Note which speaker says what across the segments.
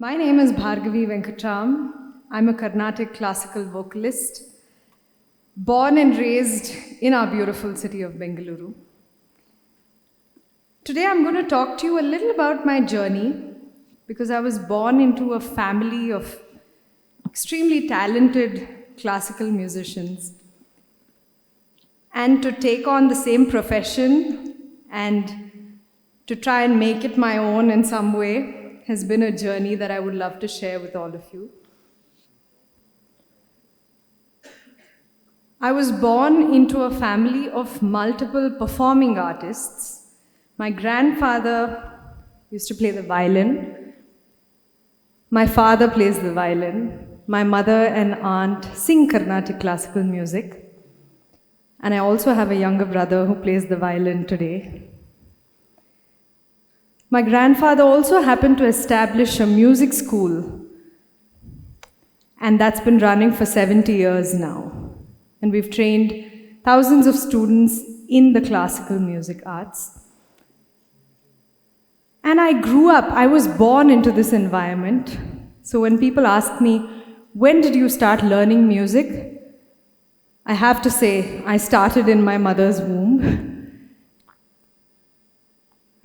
Speaker 1: My name is Bhargavi Venkatram. I'm a Carnatic classical vocalist, born and raised in our beautiful city of Bengaluru. Today I'm going to talk to you a little about my journey because I was born into a family of extremely talented classical musicians. And to take on the same profession and to try and make it my own in some way has been a journey that I would love to share with all of you. I was born into a family of multiple performing artists. My grandfather used to play the violin. My father plays the violin. My mother and aunt sing Carnatic classical music. And I also have a younger brother who plays the violin today. My grandfather also happened to establish a music school, and that's been running for 70 years now. And we've trained thousands of students in the classical music arts. And I was born into this environment. So when people ask me, when did you start learning music? I have to say, I started in my mother's womb.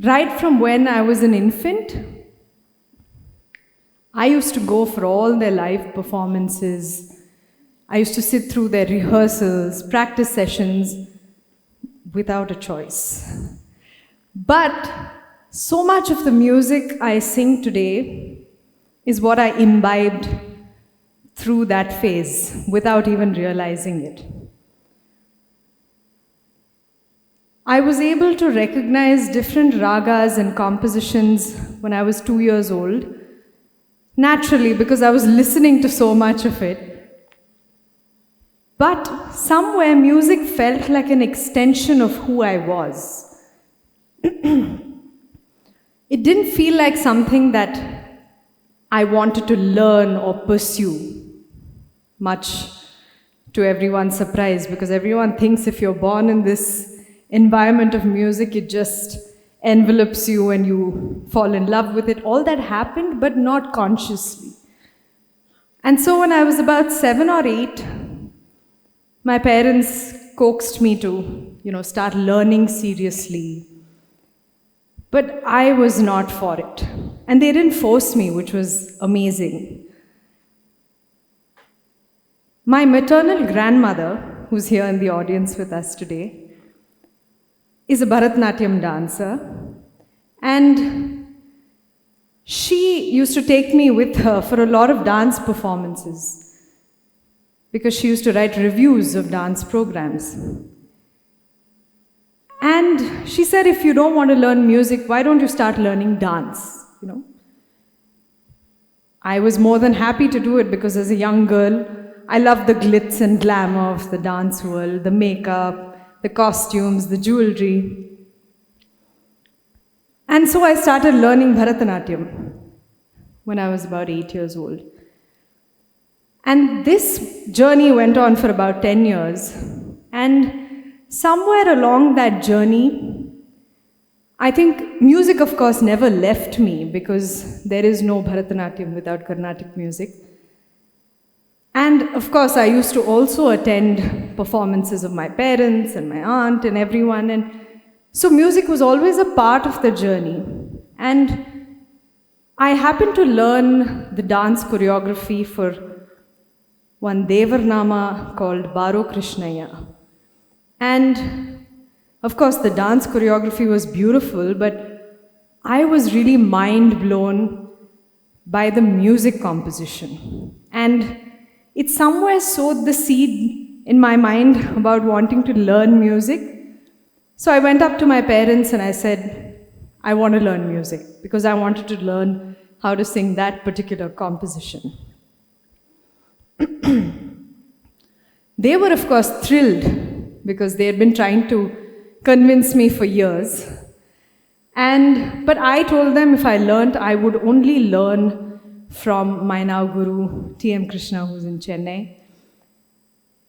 Speaker 1: Right from when I was an infant, I used to go for all their live performances. I used to sit through their rehearsals, practice sessions, without a choice. But so much of the music I sing today is what I imbibed through that phase, without even realizing it. I was able to recognize different ragas and compositions when I was 2 years old, naturally because I was listening to so much of it. But somewhere music felt like an extension of who I was. It didn't feel like something that I wanted to learn or pursue, much to everyone's surprise, because everyone thinks if you're born in this environment of music, it just envelops you and you fall in love with it. All that happened, but not consciously. And so when I was about 7 or 8, my parents coaxed me to, start learning seriously. But I was not for it. And they didn't force me, which was amazing. My maternal grandmother, who's here in the audience with us today, is a Bharatanatyam dancer, and she used to take me with her for a lot of dance performances because she used to write reviews of dance programs. And she said, if you don't want to learn music, why don't you start learning dance? I was more than happy to do it because as a young girl, I loved the glitz and glamour of the dance world, the makeup, the costumes, the jewelry. And so I started learning Bharatanatyam when I was about 8 years old. And this journey went on for about 10 years. And somewhere along that journey, I think music, of course, never left me because there is no Bharatanatyam without Carnatic music. And of course, I used to also attend performances of my parents and my aunt and everyone. And so music was always a part of the journey. And I happened to learn the dance choreography for one Devarnama called Baro Krishnaya. And of course, the dance choreography was beautiful, but I was really mind blown by the music composition. And it somewhere sowed the seed in my mind about wanting to learn music. So I went up to my parents and I said, I want to learn music because I wanted to learn how to sing that particular composition. They were, of course, thrilled because they had been trying to convince me for years. But I told them if I learned, I would only learn from my now guru, T.M. Krishna, who's in Chennai.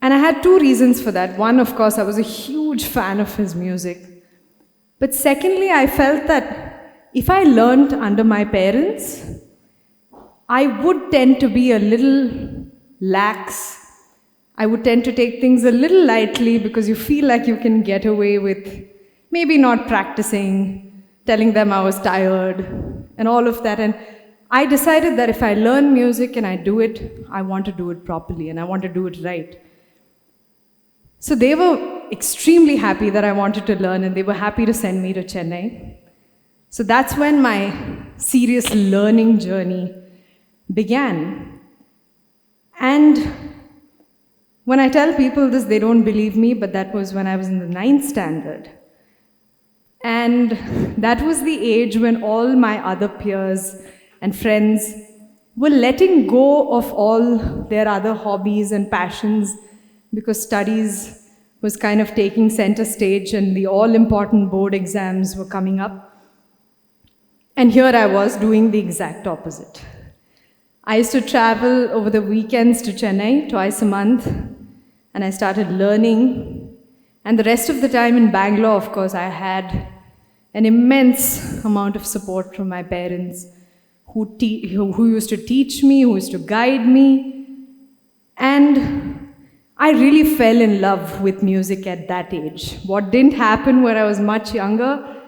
Speaker 1: And I had two reasons for that. One, of course, I was a huge fan of his music. But secondly, I felt that if I learned under my parents, I would tend to be a little lax. I would tend to take things a little lightly because you feel like you can get away with maybe not practicing, telling them I was tired, and all of that. And I decided that if I learn music and I do it, I want to do it properly and I want to do it right. So they were extremely happy that I wanted to learn, and they were happy to send me to Chennai. So that's when my serious learning journey began. And when I tell people this, they don't believe me, but that was when I was in the 9th standard. And that was the age when all my other peers and friends were letting go of all their other hobbies and passions because studies was kind of taking center stage and the all-important board exams were coming up. And here I was doing the exact opposite. I used to travel over the weekends to Chennai twice a month, and I started learning. And the rest of the time in Bangalore, of course, I had an immense amount of support from my parents who used to teach me, who used to guide me. And I really fell in love with music at that age. What didn't happen when I was much younger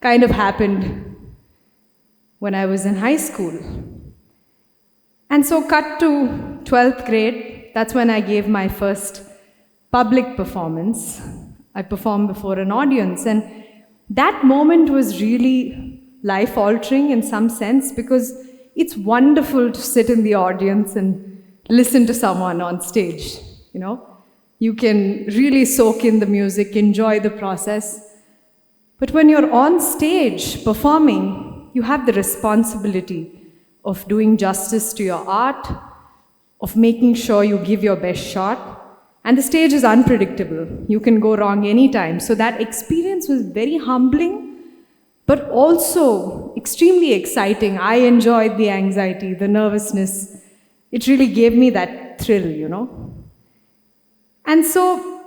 Speaker 1: kind of happened when I was in high school. And so cut to 12th grade, that's when I gave my first public performance. I performed before an audience, and that moment was really life-altering in some sense because it's wonderful to sit in the audience and listen to someone on stage, you know. You can really soak in the music, enjoy the process. But when you're on stage performing, you have the responsibility of doing justice to your art, of making sure you give your best shot. And the stage is unpredictable. You can go wrong anytime. So that experience was very humbling, but also extremely exciting. I enjoyed the anxiety, the nervousness. It really gave me that thrill, you know. And so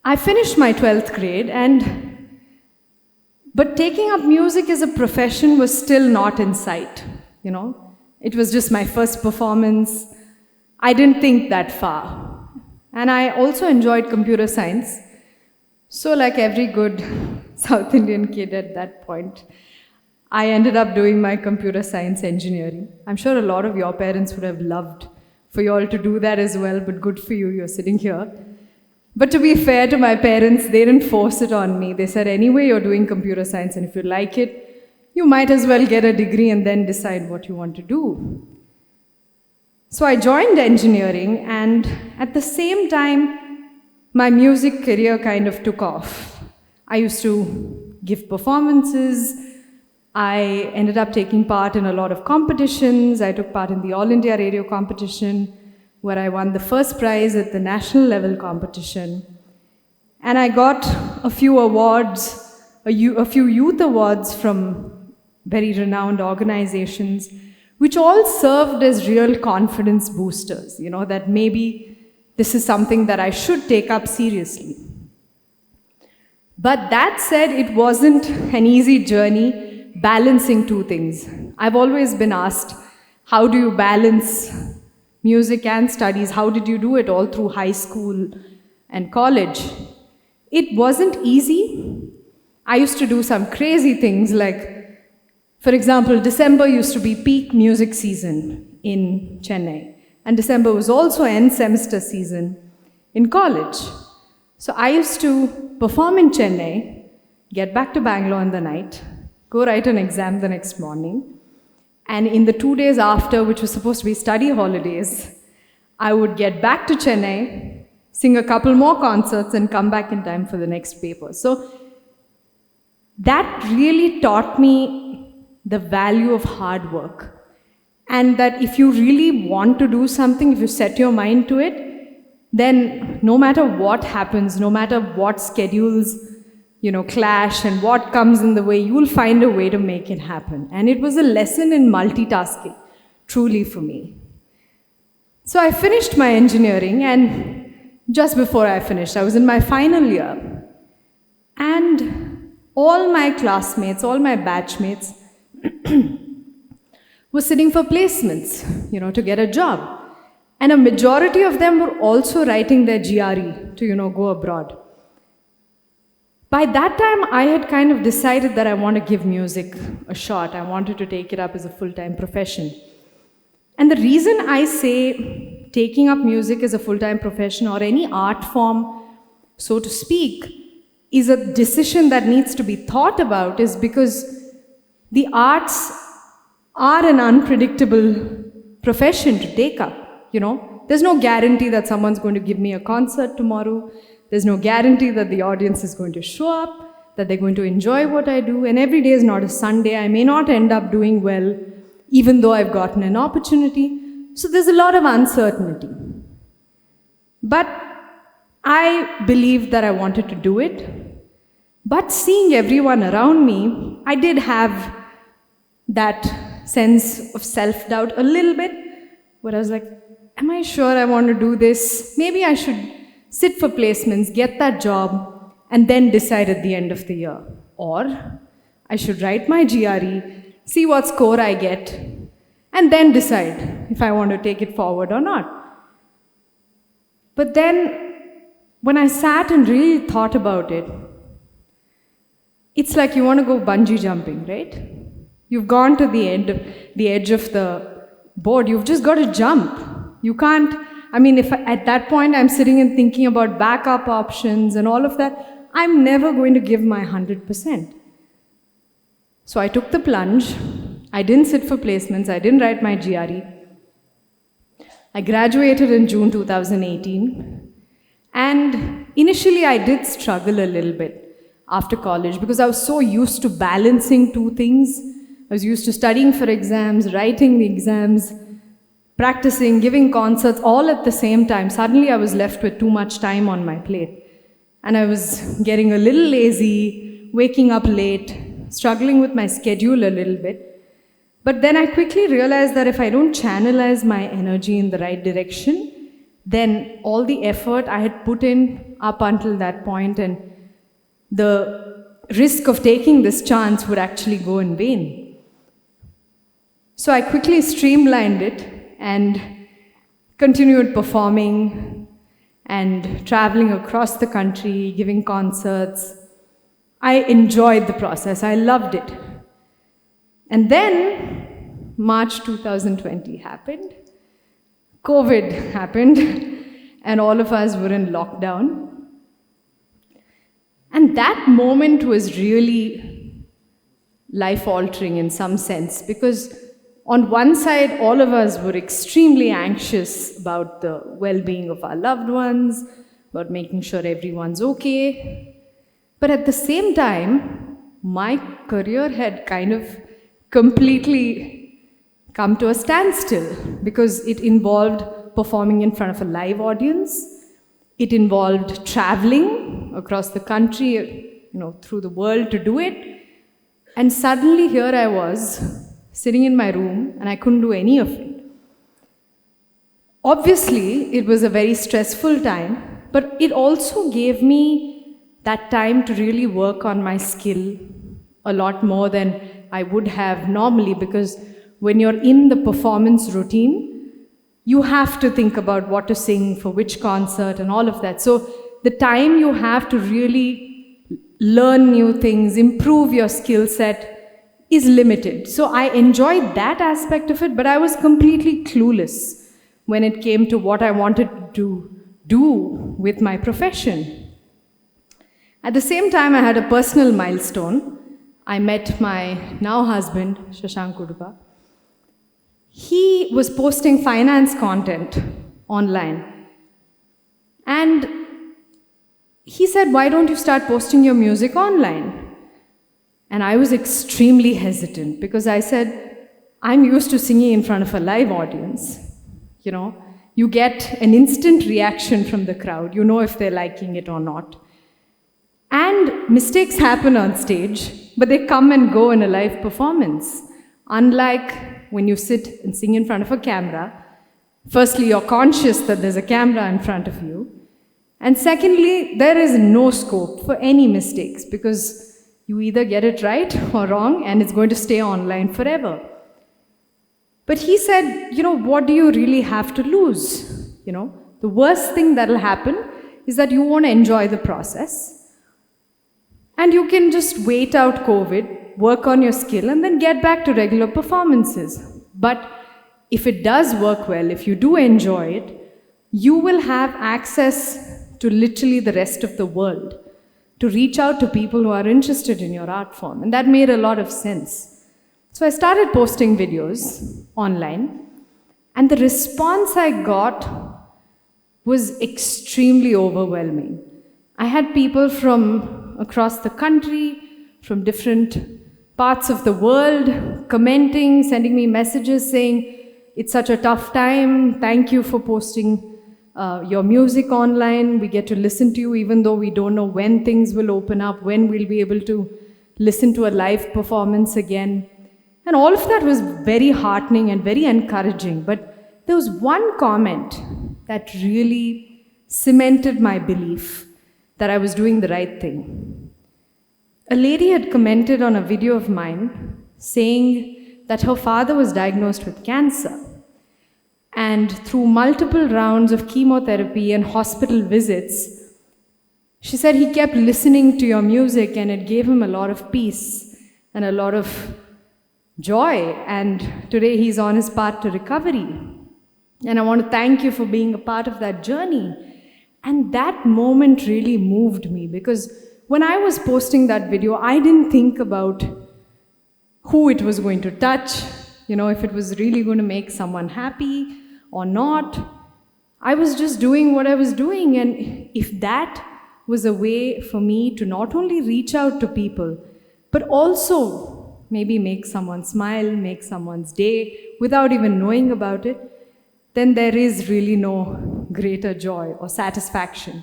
Speaker 1: I finished my 12th grade, but taking up music as a profession was still not in sight, you know. It was just my first performance. I didn't think that far. And I also enjoyed computer science. So like every good South Indian kid at that point, I ended up doing my computer science engineering. I'm sure a lot of your parents would have loved for you all to do that as well, but good for you, you're sitting here. But to be fair to my parents, they didn't force it on me. They said, anyway, you're doing computer science, and if you like it, you might as well get a degree and then decide what you want to do. So I joined engineering, and at the same time, my music career kind of took off. I used to give performances. I ended up taking part in a lot of competitions. I took part in the All India Radio competition, where I won the first prize at the national level competition. And I got a few awards, a few youth awards from very renowned organizations, which all served as real confidence boosters, you know, that maybe this is something that I should take up seriously. But that said, it wasn't an easy journey balancing two things. I've always been asked, how do you balance music and studies? How did you do it all through high school and college? It wasn't easy. I used to do some crazy things like, for example, December used to be peak music season in Chennai. And December was also end semester season in college. So I used to perform in Chennai, get back to Bangalore in the night, go write an exam the next morning. And in the 2 days after, which was supposed to be study holidays, I would get back to Chennai, sing a couple more concerts, and come back in time for the next paper. So that really taught me the value of hard work. And that if you really want to do something, if you set your mind to it, then no matter what happens, no matter what schedules, you know, clash and what comes in the way, you will find a way to make it happen. And it was a lesson in multitasking, truly for me. So I finished my engineering, and just before I finished, I was in my final year. And all my classmates, all my batchmates were sitting for placements, to get a job. And a majority of them were also writing their GRE to, go abroad. By that time, I had kind of decided that I want to give music a shot. I wanted to take it up as a full-time profession. And the reason I say taking up music as a full-time profession or any art form, so to speak, is a decision that needs to be thought about is because the arts are an unpredictable profession to take up. There's no guarantee that someone's going to give me a concert tomorrow. There's no guarantee that the audience is going to show up, that they're going to enjoy what I do. And every day is not a Sunday. I may not end up doing well, even though I've gotten an opportunity. So there's a lot of uncertainty. But I believed that I wanted to do it. But seeing everyone around me, I did have that sense of self-doubt a little bit, where I was like, am I sure I want to do this? Maybe I should sit for placements, get that job, and then decide at the end of the year. Or I should write my GRE, see what score I get, and then decide if I want to take it forward or not. But then, when I sat and really thought about it, it's like you want to go bungee jumping, right? You've gone to the edge of the board, you've just got to jump. You can't, if at that point I'm sitting and thinking about backup options and all of that, I'm never going to give my 100%. So I took the plunge. I didn't sit for placements. I didn't write my GRE. I graduated in June 2018. And initially I did struggle a little bit after college because I was so used to balancing two things. I was used to studying for exams, writing the exams, practicing, giving concerts, all at the same time. Suddenly I was left with too much time on my plate. And I was getting a little lazy, waking up late, struggling with my schedule a little bit. But then I quickly realized that if I don't channelize my energy in the right direction, then all the effort I had put in up until that point and the risk of taking this chance would actually go in vain. So I quickly streamlined it and continued performing and traveling across the country, giving concerts. I enjoyed the process. I loved it. And then March 2020 happened. COVID happened, and all of us were in lockdown. And that moment was really life-altering in some sense, because on one side, all of us were extremely anxious about the well-being of our loved ones, about making sure everyone's okay. But at the same time, my career had kind of completely come to a standstill because it involved performing in front of a live audience. It involved traveling across the country, through the world to do it. And suddenly here I was, sitting in my room, and I couldn't do any of it. Obviously, it was a very stressful time, but it also gave me that time to really work on my skill a lot more than I would have normally, because when you're in the performance routine, you have to think about what to sing for which concert and all of that. So the time you have to really learn new things, improve your skill set, is limited. So I enjoyed that aspect of it, but I was completely clueless when it came to what I wanted to do with my profession. At the same time, I had a personal milestone. I met my now husband, Shashank Udupa. He was posting finance content online. And he said, why don't you start posting your music online? And I was extremely hesitant because I said, I'm used to singing in front of a live audience. You get an instant reaction from the crowd. You know if they're liking it or not. And mistakes happen on stage, but they come and go in a live performance. Unlike when you sit and sing in front of a camera, firstly, you're conscious that there's a camera in front of you. And secondly, there is no scope for any mistakes because you either get it right or wrong, and it's going to stay online forever. But he said, what do you really have to lose? The worst thing that'll happen is that you won't enjoy the process. And you can just wait out COVID, work on your skill, and then get back to regular performances. But if it does work well, if you do enjoy it, you will have access to literally the rest of the world, to reach out to people who are interested in your art form. And that made a lot of sense. So I started posting videos online, and the response I got was extremely overwhelming. I had people from across the country, from different parts of the world, commenting, sending me messages saying, it's such a tough time, thank you for posting your music online, we get to listen to you even though we don't know when things will open up, when we'll be able to listen to a live performance again. And all of that was very heartening and very encouraging. But there was one comment that really cemented my belief that I was doing the right thing. A lady had commented on a video of mine saying that her father was diagnosed with cancer. And through multiple rounds of chemotherapy and hospital visits, she said he kept listening to your music and it gave him a lot of peace and a lot of joy. And today he's on his path to recovery. And I want to thank you for being a part of that journey. And that moment really moved me, because when I was posting that video, I didn't think about who it was going to touch, if it was really going to make someone happy or not. I was just doing what I was doing. And if that was a way for me to not only reach out to people, but also maybe make someone smile, make someone's day without even knowing about it, then there is really no greater joy or satisfaction.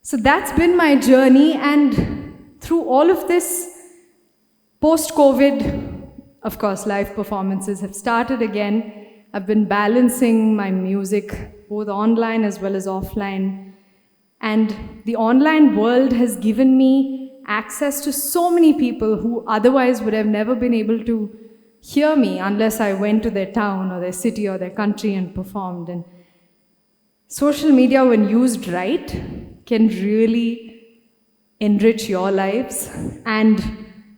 Speaker 1: So that's been my journey, and through all of this, post-COVID, of course, live performances have started again. I've been balancing my music, both online as well as offline. And the online world has given me access to so many people who otherwise would have never been able to hear me unless I went to their town or their city or their country and performed. And social media, when used right, can really enrich your lives and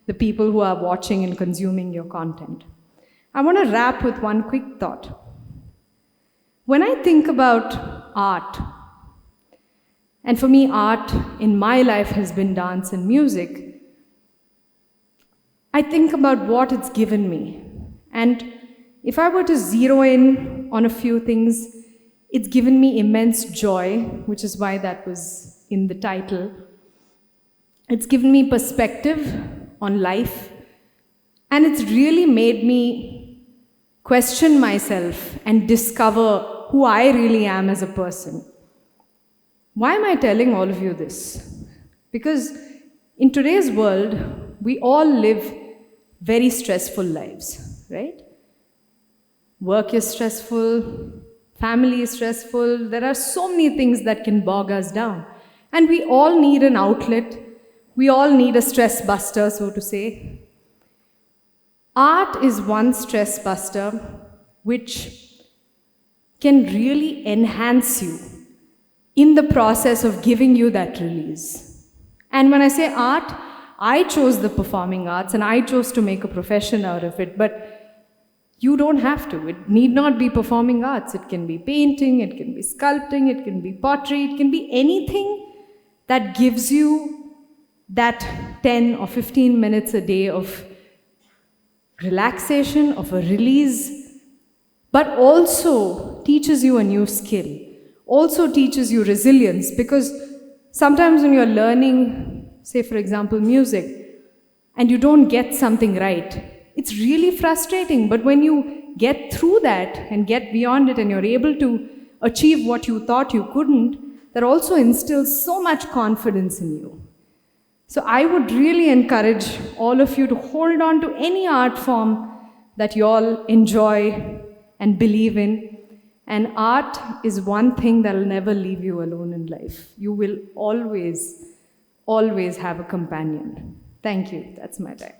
Speaker 1: the people who are watching and consuming your content. I want to wrap with one quick thought. When I think about art, and for me, art in my life has been dance and music, I think about what it's given me. And if I were to zero in on a few things, it's given me immense joy, which is why that was in the title. It's given me perspective on life, and it's really made me question myself and discover who I really am as a person. Why am I telling all of you this? Because in today's world, we all live very stressful lives, right? Work is stressful, family is stressful, there are so many things that can bog us down. And we all need an outlet, we all need a stress buster, so to say. Art is one stress buster which can really enhance you in the process of giving you that release. And when I say art, I chose the performing arts and I chose to make a profession out of it, but you don't have to. It need not be performing arts. It can be painting, it can be sculpting, it can be pottery, it can be anything that gives you that 10 or 15 minutes a day of relaxation, of a release, but also teaches you a new skill, also teaches you resilience, because sometimes when you're learning, say for example, music, and you don't get something right, it's really frustrating, but when you get through that and get beyond it and you're able to achieve what you thought you couldn't, that also instills so much confidence in you. So I would really encourage all of you to hold on to any art form that you all enjoy and believe in. And art is one thing that will never leave you alone in life. You will always, always have a companion. Thank you. That's my time.